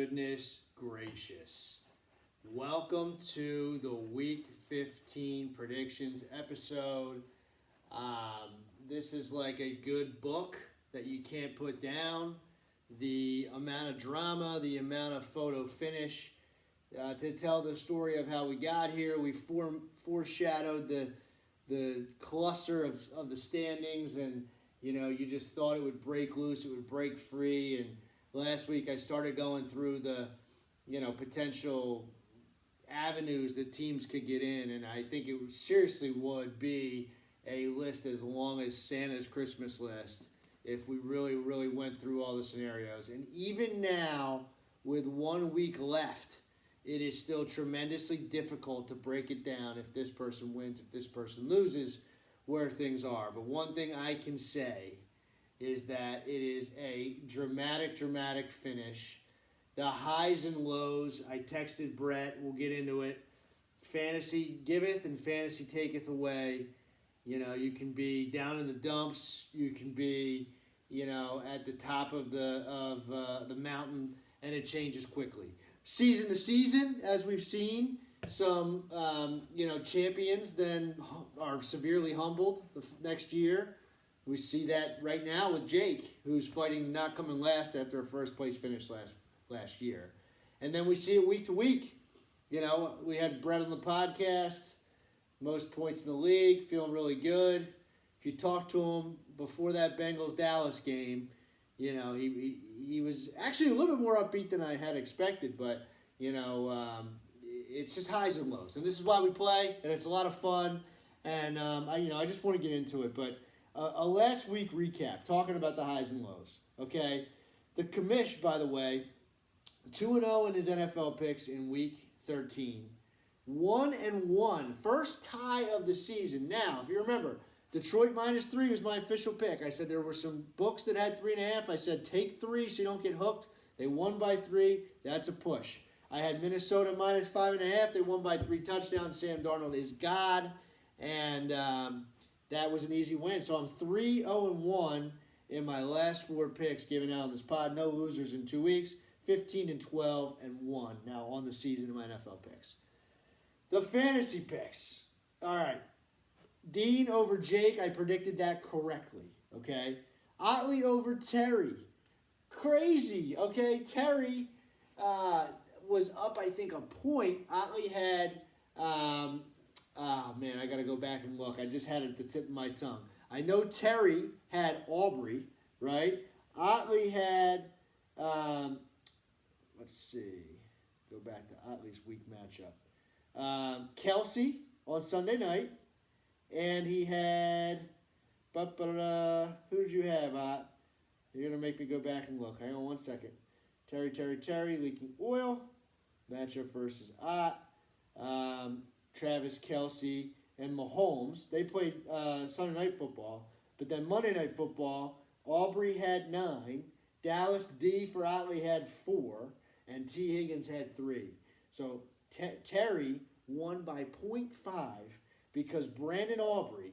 goodness gracious. Welcome to the Week 15 predictions episode. This is like a good book that you can't put down. The amount of drama, the amount of photo finish to tell the story of how we got here. We foreshadowed the cluster of the standings, and you just thought it would break loose, it would break free. And last week I started going through the potential avenues that teams could get in, and I think it seriously would be a list as long as Santa's Christmas list if we really went through all the scenarios. And even now, with 1 week left, it is still tremendously difficult to break it down if this person wins, if this person loses, where things are. But one thing I can say is that it is a dramatic finish. The highs and lows, I texted Brett, we'll get into it. Fantasy giveth and fantasy taketh away. You can be down in the dumps, you can be, at the top of the mountain, and it changes quickly. Season to season, as we've seen, some champions then are severely humbled the next year. We see that right now with Jake, who's fighting not coming last after a first place finish last year. And then we see it week to week. We had Brett on the podcast, most points in the league, feeling really good. If you talk to him before that Bengals-Dallas game, he was actually a little bit more upbeat than I had expected, but, it's just highs and lows. And this is why we play, and it's a lot of fun. And, I just want to get into it. But a last week recap, talking about the highs and lows, okay? The commish, by the way, 2-0 in his NFL picks in week 13. 1-1, first tie of the season. Now, if you remember, Detroit -3 was my official pick. I said there were some books that had 3.5. I said take 3 so you don't get hooked. They won by 3. That's a push. I had Minnesota -5.5. They won by 3 touchdowns. Sam Darnold is God. And that was an easy win. So I'm 3-0-1 in my last 4 picks given out on this pod. No losers in 2 weeks. 15-12-1 now on the season of my NFL picks. The fantasy picks. All right. Dean over Jake. I predicted that correctly. Okay. Otley over Terry. Crazy. Okay. Terry was up, I think, a point. Otley had, I got to go back and look. I just had it at the tip of my tongue. I know Terry had Aubrey, right? Otley had, let's see. Go back to Otley's week matchup. Kelsey on Sunday night. And he had, who did you have, Ott? You're going to make me go back and look. Hang on 1 second. Terry, leaking oil. Matchup versus Ott. Travis Kelsey and Mahomes. They played Sunday Night Football. But then Monday Night Football, Aubrey had 9. Dallas D for Otley had 4. And T. Higgins had 3. So Terry won by 0.5 because Brandon Aubrey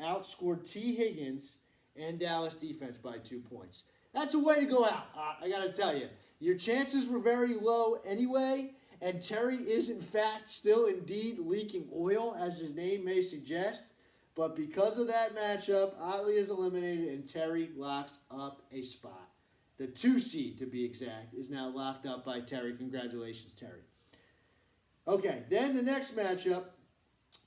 outscored T. Higgins and Dallas defense by 2 points. That's a way to go out, I got to tell you. Your chances were very low anyway, and Terry is, in fact, still indeed leaking oil, as his name may suggest. But because of that matchup, Otley is eliminated, and Terry locks up a spot. The 2 seed, to be exact, is now locked up by Terry. Congratulations, Terry. Okay, then the next matchup,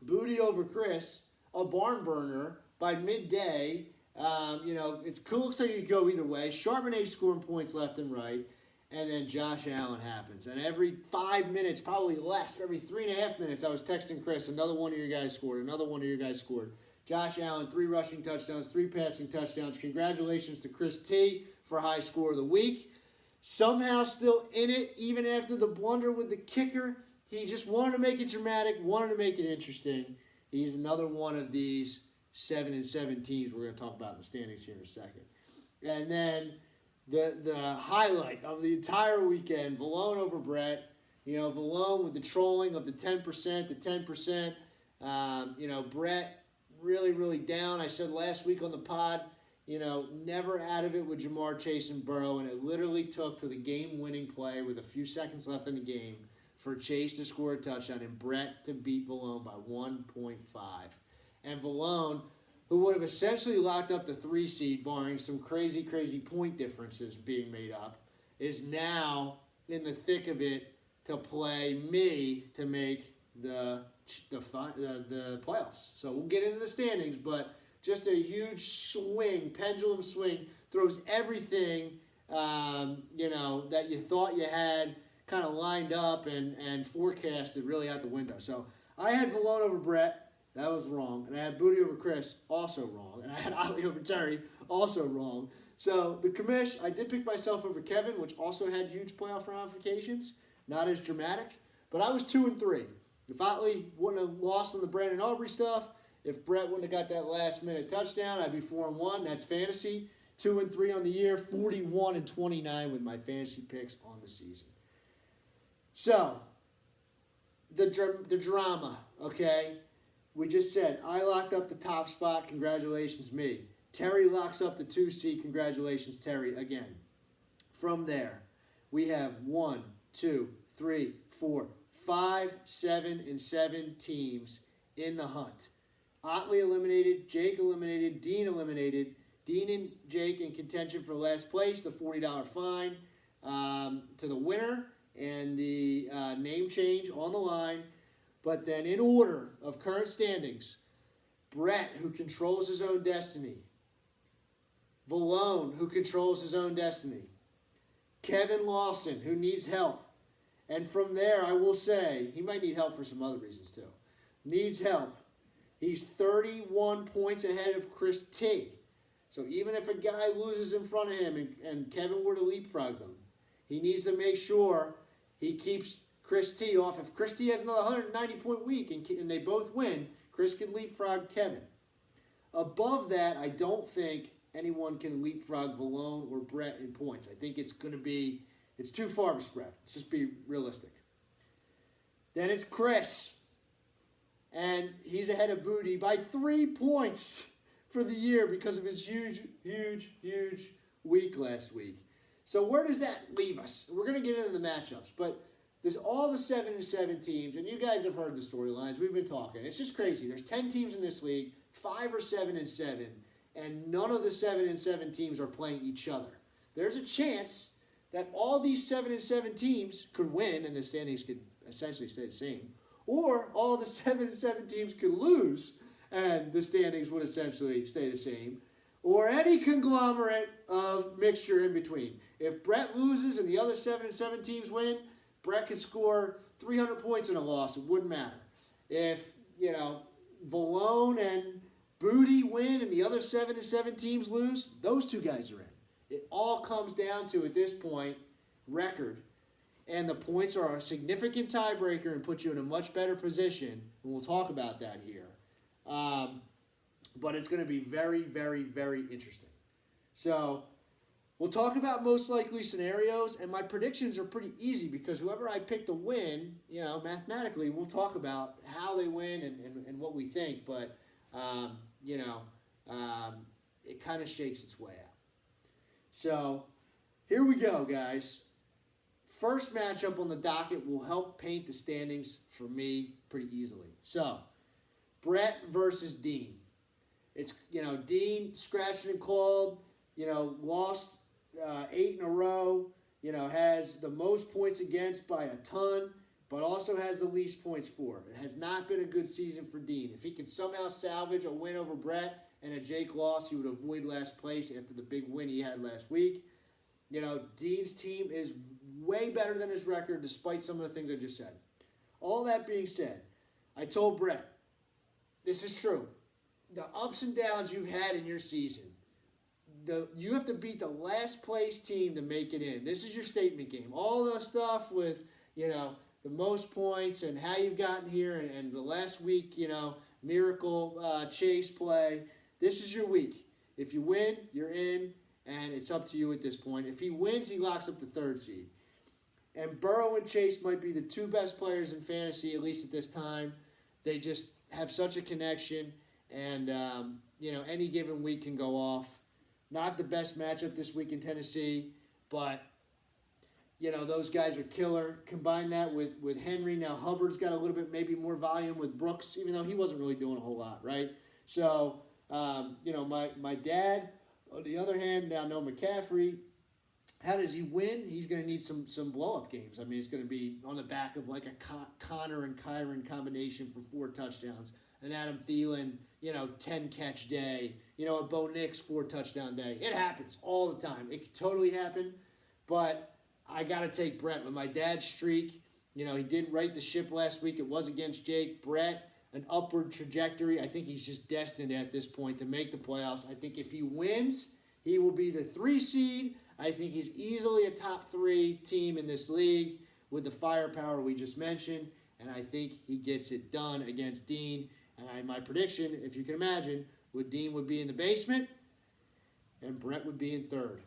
Booty over Chris, a barn burner by midday. It's cool. Looks like you could go either way. Charbonnet scoring points left and right. And then Josh Allen happens. And every 5 minutes, probably less, every 3.5 minutes, I was texting Chris, another one of your guys scored. Josh Allen, 3 rushing touchdowns, 3 passing touchdowns. Congratulations to Chris T for high score of the week. Somehow still in it, even after the blunder with the kicker. He just wanted to make it dramatic, wanted to make it interesting. He's another one of these 7-7 teams we're going to talk about in the standings here in a second. And then the highlight of the entire weekend, Vallone over Brett. Vallone with the trolling of the 10%. Brett really down. I said last week on the pod, never out of it with Jamar Chase and Burrow, and it literally took to the game-winning play with a few seconds left in the game for Chase to score a touchdown and Brett to beat Vallone by 1.5. And Vallone, who would have essentially locked up the 3 seed, barring some crazy, crazy point differences being made up, is now in the thick of it to play me to make the playoffs. So we'll get into the standings, but just a huge swing, pendulum swing, throws everything, that you thought you had kind of lined up and forecasted really out the window. So I had Vallone over Brett. That was wrong. And I had Booty over Chris, also wrong. And I had Ollie over Terry, also wrong. So the commish, I did pick myself over Kevin, which also had huge playoff ramifications. Not as dramatic. But I was 2-3. If Ollie wouldn't have lost on the Brandon Aubrey stuff, if Brett wouldn't have got that last-minute touchdown, I'd be 4-1. That's fantasy. 2-3 on the year, 41-29 with my fantasy picks on the season. So, the drama, okay? We just said, I locked up the top spot. Congratulations, me. Terry locks up the 2 seed. Congratulations, Terry, again. From there, we have 1, 2, 3, 4, 5, 7, and 7 teams in the hunt. Otley eliminated, Jake eliminated, Dean eliminated. Dean and Jake in contention for last place, the $40 fine to the winner, and the name change on the line. But then in order of current standings, Brett, who controls his own destiny. Vallone, who controls his own destiny. Kevin Lawson, who needs help. And from there, I will say, he might need help for some other reasons too. Needs help. He's 31 points ahead of Chris T. So even if a guy loses in front of him and Kevin were to leapfrog them, he needs to make sure he keeps Chris T off. If Chris T has another 190-point week and they both win, Chris could leapfrog Kevin. Above that, I don't think anyone can leapfrog Vallone or Brett in points. I think it's too far of a spread. Let's just be realistic. Then it's Chris. And he's ahead of Booty by 3 points for the year because of his huge, huge, huge week last week. So where does that leave us? We're going to get into the matchups, but there's all the 7-7 teams, and you guys have heard the storylines. We've been talking. It's just crazy. There's 10 teams in this league, 5 are 7-7, and none of the 7-7 teams are playing each other. There's a chance that all these 7-7 teams could win, and the standings could essentially stay the same, or all the 7-7 teams could lose, and the standings would essentially stay the same, or any conglomerate of mixture in between. If Brett loses and the other 7-7 teams win, Brett could score 300 points in a loss. It wouldn't matter. If, Vallone and Booty win and the other 7-7 teams lose, those 2 guys are in. It all comes down to, at this point, record. And the points are a significant tiebreaker and put you in a much better position. And we'll talk about that here. But it's going to be very, very, very interesting. So we'll talk about most likely scenarios. And my predictions are pretty easy because whoever I pick to win, mathematically, we'll talk about how they win and what we think. But, it kind of shakes its way out. So here we go, guys. First matchup on the docket will help paint the standings for me pretty easily. So, Brett versus Dean. It's, Dean scratched and clawed, lost 8 in a row, has the most points against by a ton, but also has the least points for. It has not been a good season for Dean. If he could somehow salvage a win over Brett and a Jake loss, he would avoid last place after the big win he had last week. Dean's team is way better than his record despite some of the things I just said. All that being said, I told Brett, this is true. The ups and downs you've had in your season, you have to beat the last place team to make it in. This is your statement game. All the stuff with, the most points and how you've gotten here and the last week, miracle chase play. This is your week. If you win, you're in, and it's up to you at this point. If he wins, he locks up the 3rd seed. And Burrow and Chase might be the 2 best players in fantasy, at least at this time. They just have such a connection, and, any given week can go off Not the best matchup this week in Tennessee, but those guys are killer. Combine that with Henry. Now Hubbard's got a little bit maybe more volume with Brooks, even though he wasn't really doing a whole lot, right? So, my dad, on the other hand, now no McCaffrey. How does he win? He's going to need some blow-up games. I mean, it's going to be on the back of like a Connor and Kyron combination for 4 touchdowns. An Adam Thielen, 10-catch day. A Bo Nix 4-touchdown day. It happens all the time. It could totally happen, but I got to take Brett. With my dad's streak, he did right the ship last week. It was against Jake. Brett, an upward trajectory. I think he's just destined at this point to make the playoffs. I think if he wins, he will be the 3 seed. I think he's easily a top 3 team in this league with the firepower we just mentioned, and I think he gets it done against Dean. And my prediction, if you can imagine, Dean would be in the basement, and Brett would be in 3rd.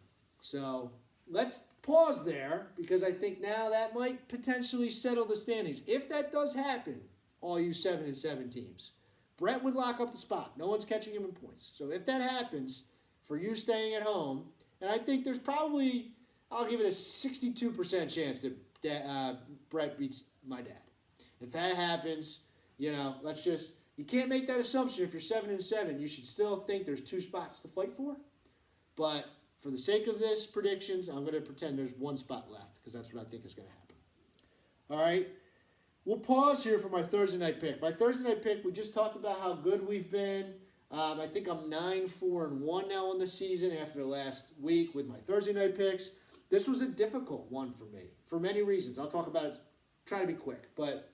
So let's pause there, because I think now that might potentially settle the standings. If that does happen, all you 7-7 teams, Brett would lock up the spot. No one's catching him in points. So if that happens, for you staying at home, and I think there's probably, I'll give it a 62% chance that Brett beats my dad. If that happens, you can't make that assumption. If you're 7-7, you should still think there's 2 spots to fight for. But for the sake of this predictions, I'm going to pretend there's 1 spot left, because that's what I think is going to happen. All right. We'll pause here for my Thursday night pick. My Thursday night pick, we just talked about how good we've been. I think I'm 9-4-1 now on the season after the last week with my Thursday night picks. This was a difficult one for me for many reasons. I'll talk about it, try to be quick. But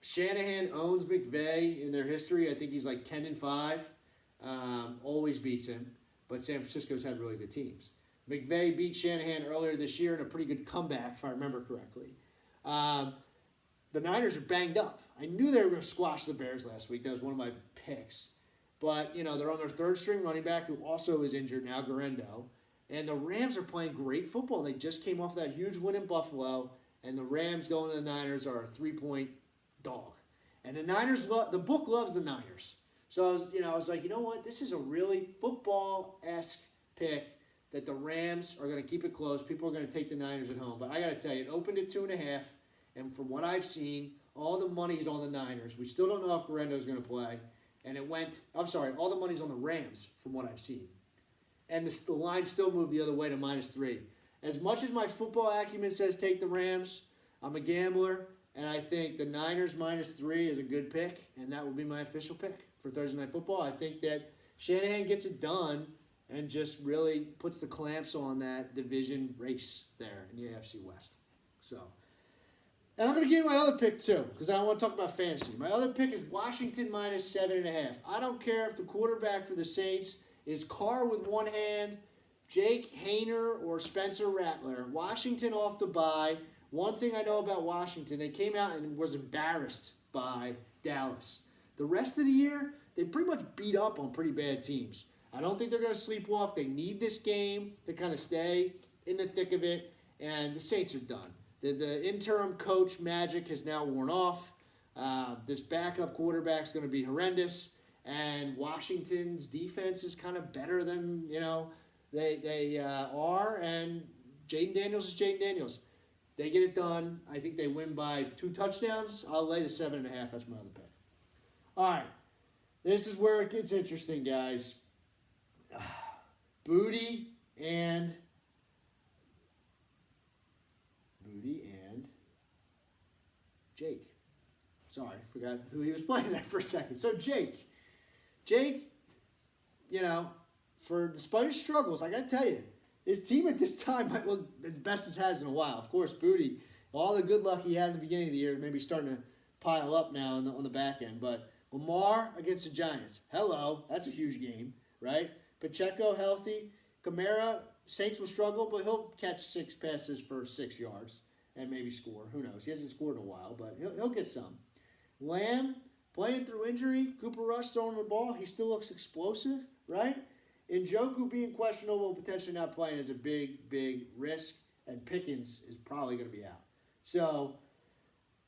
Shanahan owns McVay in their history. I think he's like 10-5. Always beats him. But San Francisco's had really good teams. McVay beat Shanahan earlier this year in a pretty good comeback, if I remember correctly. The Niners are banged up. I knew they were going to squash the Bears last week. That was one of my picks. But, they're on their 3rd-string running back, who also is injured now, Garendo. And the Rams are playing great football. They just came off that huge win in Buffalo. And the Rams going to the Niners are a 3-point dog. And the Niners, the book loves the Niners. So I was like, you know what? This is a really football-esque pick that the Rams are going to keep it close. People are going to take the Niners at home. But I got to tell you, it opened at 2.5. And from what I've seen, all the money's on the Niners. We still don't know if Garendo's going to play. And all the money's on the Rams from what I've seen. And the line still moved the other way to -3. As much as my football acumen says take the Rams, I'm a gambler. And I think the Niners -3 is a good pick. And that will be my official pick for Thursday Night Football. I think that Shanahan gets it done and just really puts the clamps on that division race there in the AFC West. And I'm going to give you my other pick, too, because I want to talk about fantasy. My other pick is Washington -7.5. I don't care if the quarterback for the Saints is Carr with one hand, Jake Haener, or Spencer Rattler. Washington off the bye. One thing I know about Washington, they came out and was embarrassed by Dallas. The rest of the year, they pretty much beat up on pretty bad teams. I don't think they're going to sleepwalk. They need this game to kind of stay in the thick of it, and the Saints are done. The interim coach magic has now worn off. This backup quarterback is going to be horrendous, and Washington's defense is kind of better than they are. And Jaden Daniels is Jaden Daniels. They get it done. I think they win by 2 touchdowns. I'll lay the 7.5. That's my other pick. All right, this is where it gets interesting, guys. Booty and Jake. Sorry, forgot who he was playing there for a second. So Jake, for despite his struggles, I got to tell you, his team at this time might look as best as has in a while. Of course, Booty, all the good luck he had in the beginning of the year, maybe starting to pile up now on the back end. But Lamar against the Giants. Hello, that's a huge game, right? Pacheco healthy. Kamara, Saints will struggle, but he'll catch 6 passes for 6 yards and maybe score. Who knows? He hasn't scored in a while, but he'll get some. Lamb, playing through injury. Cooper Rush throwing the ball. He still looks explosive, right? Njoku being questionable, potentially not playing is a big, big risk. And Pickens is probably going to be out. So,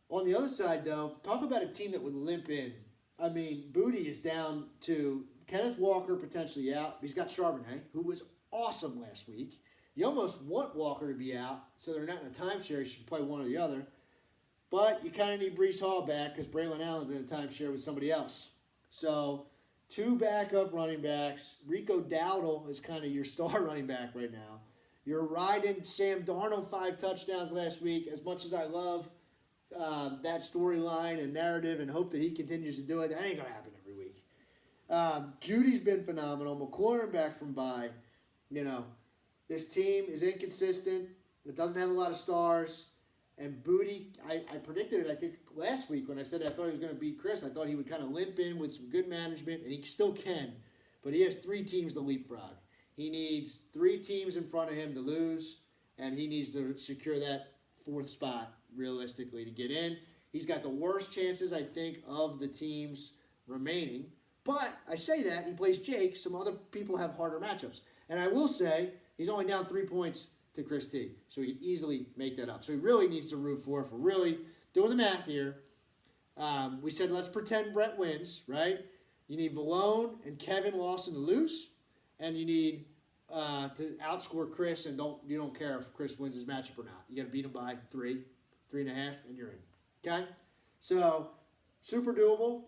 on the other side, though, talk about a team that would limp in. I mean, Booty is down to Kenneth Walker potentially out. He's got Charbonnet, who was awesome last week. You almost want Walker to be out, so they're not in a timeshare. You should play one or the other. But you kind of need Breece Hall back because Braylon Allen's in a timeshare with somebody else. So 2 backup running backs. Rico Dowdle is kind of your star running back right now. You're riding Sam Darnold 5 touchdowns last week. As much as I love that storyline and narrative and hope that he continues to do it, that ain't going to happen every week. Judy's been phenomenal. McLaurin back from bye. This team is inconsistent. It doesn't have a lot of stars. And Booty, I predicted it, I think, last week when I said I thought he was going to beat Chris. I thought he would kind of limp in with some good management, and he still can. But he has 3 teams to leapfrog. He needs 3 teams in front of him to lose, and he needs to secure that 4th spot realistically to get in. He's got the worst chances, I think, of the teams remaining. But I say that, he plays Jake. Some other people have harder matchups. And I will say, he's only down 3 points to Chris T. So he can easily make that up. So he really needs to root for, if we're really doing the math here. We said let's pretend Brett wins, right? You need Valone and Kevin Lawson to lose. And you need to outscore Chris, and you don't care if Chris wins his matchup or not. You got to beat him by 3, 3.5, and you're in. Okay? So, super doable.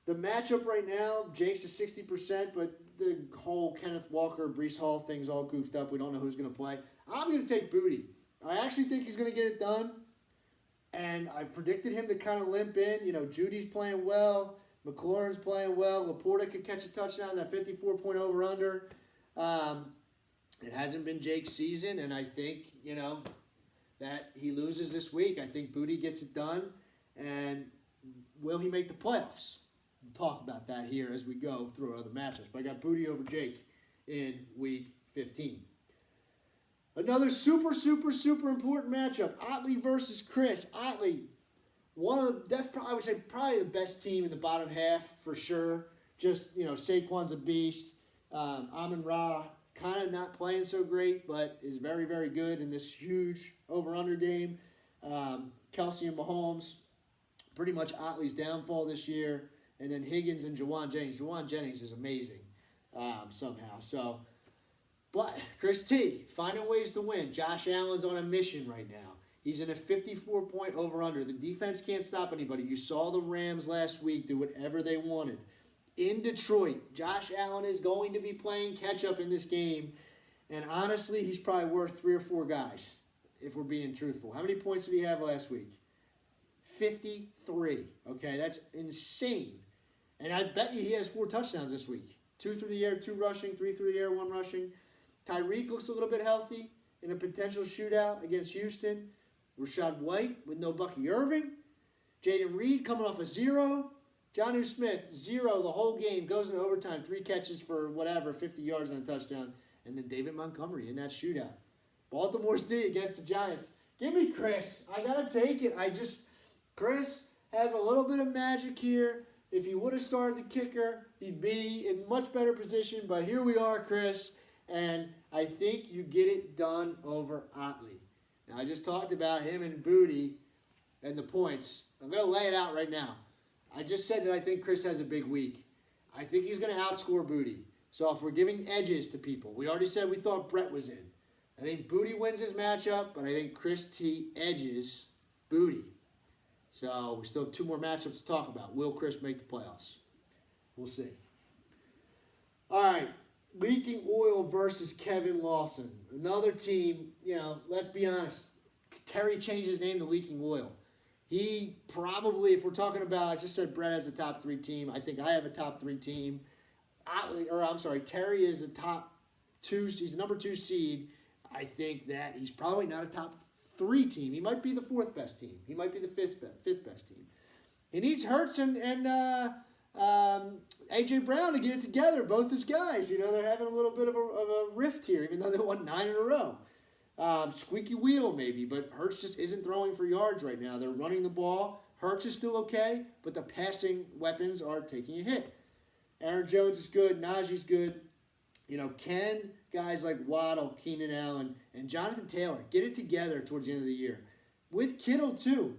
The matchup right now, Jake's at 60%, but the whole Kenneth Walker, Breece Hall thing's all goofed up. We don't know who's going to play. I'm going to take Booty. I actually think he's going to get it done, and I predicted him to kind of limp in. Judy's playing well. McLaurin's playing well. Laporta could catch a touchdown, that 54-point over-under. It hasn't been Jake's season, and I think, that he loses this week. I think Booty gets it done, and will he make the playoffs? We'll talk about that here as we go through our other matchups. But I got Booty over Jake in Week 15. Another super, super, super important matchup. Otley versus Chris. Otley, I would say probably the best team in the bottom half for sure. Just, Saquon's a beast. Amon-Ra kind of not playing so great, but is very, very good in this huge over-under game. Kelsey and Mahomes, pretty much Otley's downfall this year. And then Higgins and Jawan Jennings. Jawan Jennings is amazing somehow. But Chris T, finding ways to win. Josh Allen's on a mission right now. He's in a 54-point over-under. The defense can't stop anybody. You saw the Rams last week do whatever they wanted. In Detroit, Josh Allen is going to be playing catch-up in this game. And honestly, he's probably worth 3 or 4 guys, if we're being truthful. How many points did he have last week? 53. Okay, that's insane. And I bet you he has 4 touchdowns this week. 2 through the air, 2 rushing, 3 through the air, 1 rushing. Tyreek looks a little bit healthy in a potential shootout against Houston. Rashad White with no Bucky Irving. Jaden Reed coming off a 0. Jonnu Smith, 0 the whole game. Goes into overtime, 3 catches for 50 yards on a touchdown. And then David Montgomery in that shootout. Baltimore's D against the Giants. Give me Chris. I got to take it. Chris has a little bit of magic here. If he would have started the kicker, he'd be in much better position. But here we are, Chris. And I think you get it done over Otley. Now, I just talked about him and Booty and the points. I'm going to lay it out right now. I just said that I think Chris has a big week. I think he's going to outscore Booty. So if we're giving edges to people, we already said we thought Brett was in. I think Booty wins his matchup, but I think Chris T edges Booty. So we still have 2 more matchups to talk about. Will Chris make the playoffs? We'll see. All right. Leaking Oil versus Kevin Lawson. Another team, let's be honest. Terry changed his name to Leaking Oil. He probably, if we're talking about, I just said Brett has a top 3 team. I think I have a top 3 team. Terry is the top 2. He's the number 2 seed. I think that he's probably not a top 3 team. He might be the 4th best team. He might be the 5th best team. He needs Hurts and A.J. Brown to get it together. Both his guys. They're having a little bit of a rift here, even though they won 9 in a row. Squeaky wheel maybe, but Hurts just isn't throwing for yards right now. They're running the ball. Hurts is still okay, but the passing weapons are taking a hit. Aaron Jones is good. Najee's good. Can guys like Waddle, Keenan Allen, and Jonathan Taylor get it together towards the end of the year? With Kittle, too.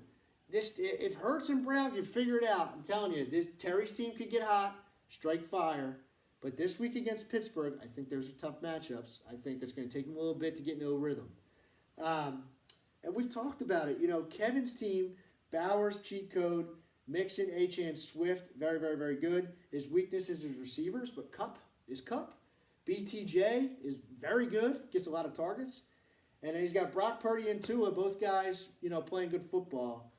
If Hurts and Brown can figure it out, I'm telling you, Terry's team could get hot. strike fire. But this week against Pittsburgh, I think there's tough matchups. I think that's going to take him a little bit to get into a rhythm. And we've talked about it. Kevin's team, Bowers, cheat code, Mixon, Achane, Swift, very, very, very good. His weakness is his receivers, but Kupp is Kupp. BTJ is very good, gets a lot of targets. And he's got Brock Purdy and Tua, both guys, playing good football.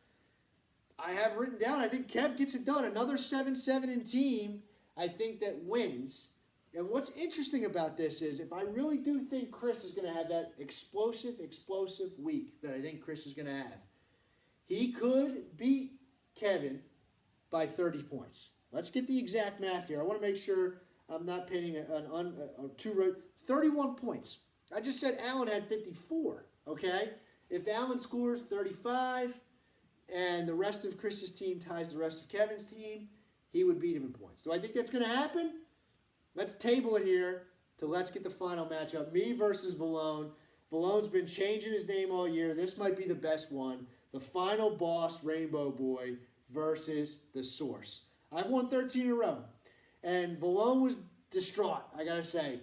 I have written down, I think Kev gets it done. Another 7-7 in team, I think, that wins. And what's interesting about this is if I really do think Chris is going to have that explosive week that I think Chris is going to have, he could beat Kevin by 30 points. Let's get the exact math here. I want to make sure I'm not painting a two-road. 31 points. I just said Allen had 54, okay? If Allen scores 35 and the rest of Chris's team ties the rest of Kevin's team, he would beat him in points. Do I think that's going to happen? Let's table it here to let's get the final matchup. Me versus Valone. Valone's been changing his name all year. This might be the best one. The final boss, Rainbow Boy, versus the Source. I've won 13 in a row. And Valone was distraught, I got to say.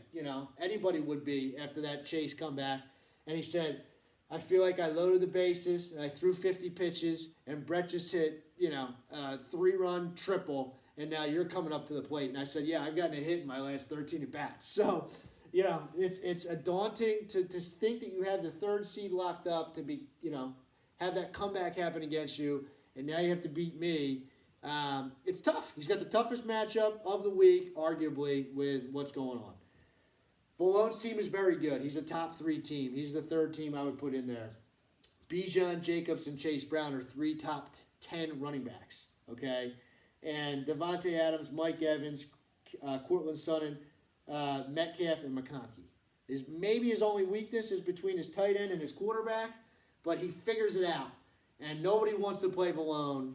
Anybody would be after that Chase comeback. And he said, I feel like I loaded the bases and I threw 50 pitches and Brett just hit, a 3-run triple and now you're coming up to the plate. And I said, yeah, I've gotten a hit in my last 13 at-bats. So, it's a daunting to think that you have the third seed locked up to be, have that comeback happen against you and now you have to beat me. It's tough. He's got the toughest matchup of the week, arguably, with what's going on. Valone's team is very good. He's a top 3 team. He's the third team I would put in there. Bijan, Jacobs, and Chase Brown are 3 top 10 running backs, okay? And Devontae Adams, Mike Evans, Cortland Sutton, Metcalf, and McConkey. Maybe his only weakness is between his tight end and his quarterback, but he figures it out. And nobody wants to play Valone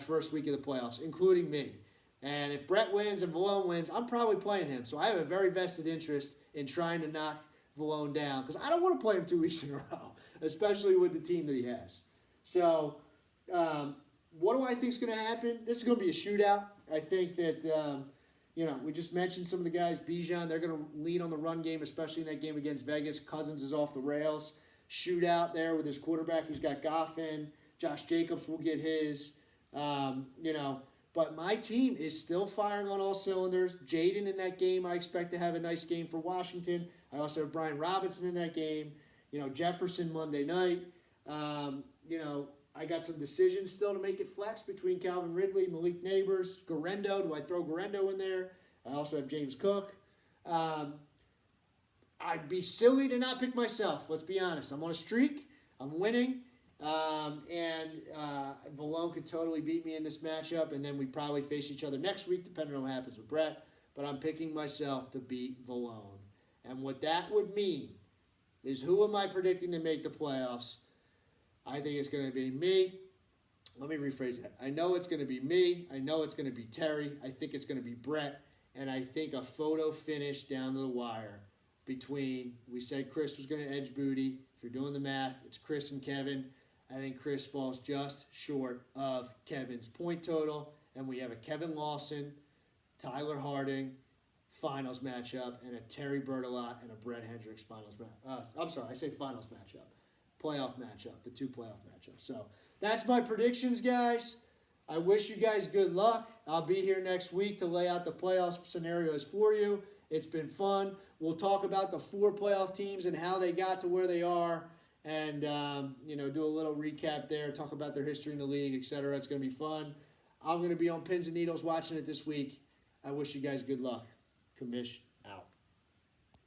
first week of the playoffs, including me. And if Brett wins and Valone wins, I'm probably playing him. So I have a very vested interest in trying to knock Valone down because I don't want to play him 2 weeks in a row, especially with the team that he has. So what do I think is going to happen? This is going to be a shootout. I think that, we just mentioned some of the guys. Bijan, they're going to lead on the run game, especially in that game against Vegas. Cousins is off the rails. Shootout there with his quarterback. He's got Goffin. Josh Jacobs will get his. But my team is still firing on all cylinders. Jaden in that game, I expect to have a nice game for Washington. I also have Brian Robinson in that game. Jefferson Monday night. I got some decisions still to make it flex between Calvin Ridley, Malik Neighbors, Garendo. Do I throw Garendo in there? I also have James Cook. I'd be silly to not pick myself. Let's be honest. I'm on a streak. I'm winning. And Valone could totally beat me in this matchup, and then we probably face each other next week, depending on what happens with Brett. But I'm picking myself to beat Valone. And what that would mean is who am I predicting to make the playoffs? I think it's going to be me. Let me rephrase that. I know it's going to be me. I know it's going to be Terry. I think it's going to be Brett. And I think a photo finish down to the wire between, we said Chris was going to edge Booty. If you're doing the math, it's Chris and Kevin. I think Chris falls just short of Kevin's point total. And we have a Kevin Lawson, Tyler Harding finals matchup, and a Terry Bertolot and a Brett Hendricks finals matchup. I'm sorry, I say finals matchup. Playoff matchup, the 2 playoff matchups. So that's my predictions, guys. I wish you guys good luck. I'll be here next week to lay out the playoff scenarios for you. It's been fun. We'll talk about the 4 playoff teams and how they got to where they are and, do a little recap there, talk about their history in the league, etc. It's going to be fun. I'm going to be on pins and needles watching it this week. I wish you guys good luck. Commish.